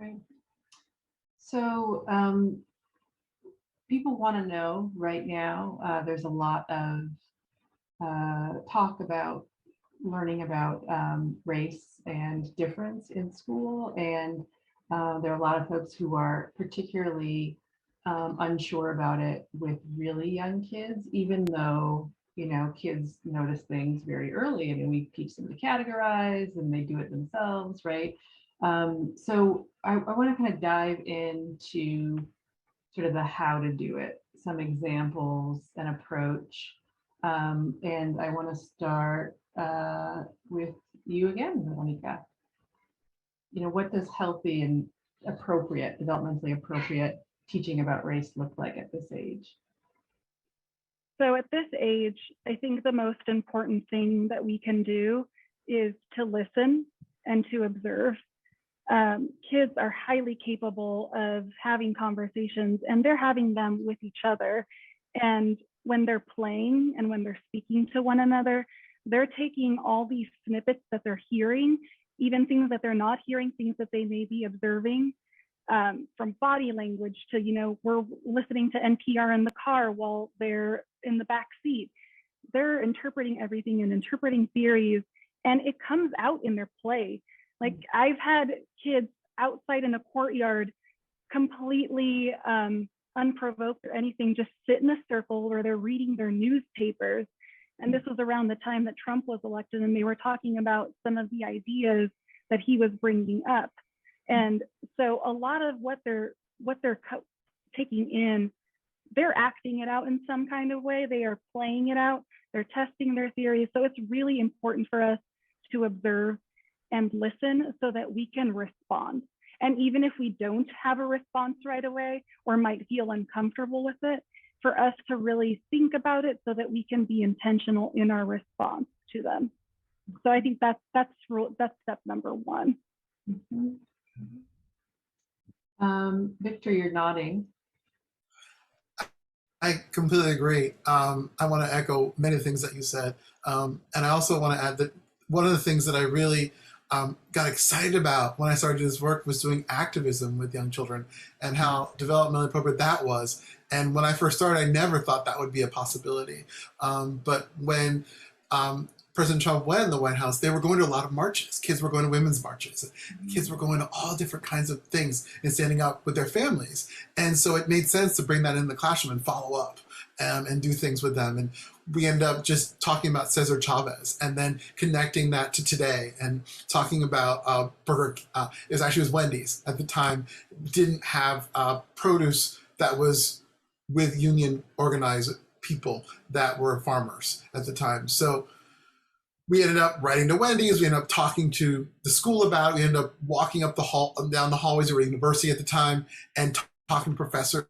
Right. So people want to know right now, there's a lot of talk about learning about race and difference in school. And there are a lot of folks who are particularly unsure about it with really young kids, even though, you know, kids notice things very early. I mean, we teach them to categorize and they do it themselves, right? So I want to kind of dive into sort of the how to do it, some examples, an approach. And I want to start with you again, Verónica. You know, what does healthy and appropriate, developmentally appropriate teaching about race look like at this age? So at this age, I think the most important thing that we can do is to listen and to observe. Kids are highly capable of having conversations, and they're having them with each other. And when they're playing and when they're speaking to one another, they're taking all these snippets that they're hearing, even things that they're not hearing, things that they may be observing, from body language to, you know, we're listening to NPR in the car while they're in the back seat. They're interpreting everything and interpreting theories, and it comes out in their play. Like, I've had kids outside in a courtyard completely unprovoked or anything, just sit in a circle where they're reading their newspapers. And this was around the time that Trump was elected, and they were talking about some of the ideas that he was bringing up. And so a lot of what they're taking in, they're acting it out in some kind of way. They are playing it out. They're testing their theories. So it's really important for us to observe and listen so that we can respond. And even if we don't have a response right away or might feel uncomfortable with it, for us to really think about it so that we can be intentional in our response to them. So I think that's step number one. Mm-hmm. Victor, you're nodding. I completely agree. I want to echo many things that you said. And I also want to add that one of the things that I really got excited about when I started this work was doing activism with young children and how developmentally appropriate that was. And when I first started, I never thought that would be a possibility. But when President Trump went in the White House, they were going to a lot of marches. Kids were going to women's marches. Kids were going to all different kinds of things and standing up with their families. And so it made sense to bring that in the classroom and follow up and do things with them. And we end up just talking about Cesar Chavez and then connecting that to today and talking about Burger. It was Wendy's at the time, didn't have produce that was with union organized people that were farmers at the time. So we ended up writing to Wendy's. We ended up talking to the school about it. We ended up walking up the down the hallways of a university at the time and talking to professors,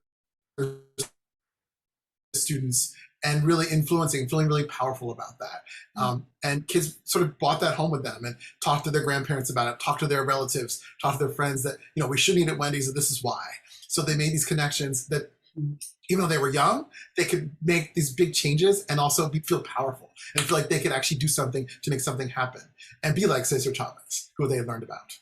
students, and really influencing, feeling really powerful about that. And kids sort of brought that home with them and talked to their grandparents about it, talked to their relatives, talked to their friends that, you know, we shouldn't eat at Wendy's and this is why. So they made these connections that, even though they were young, they could make these big changes and also feel powerful and feel like they could actually do something to make something happen and be like Cesar Chavez, who they had learned about.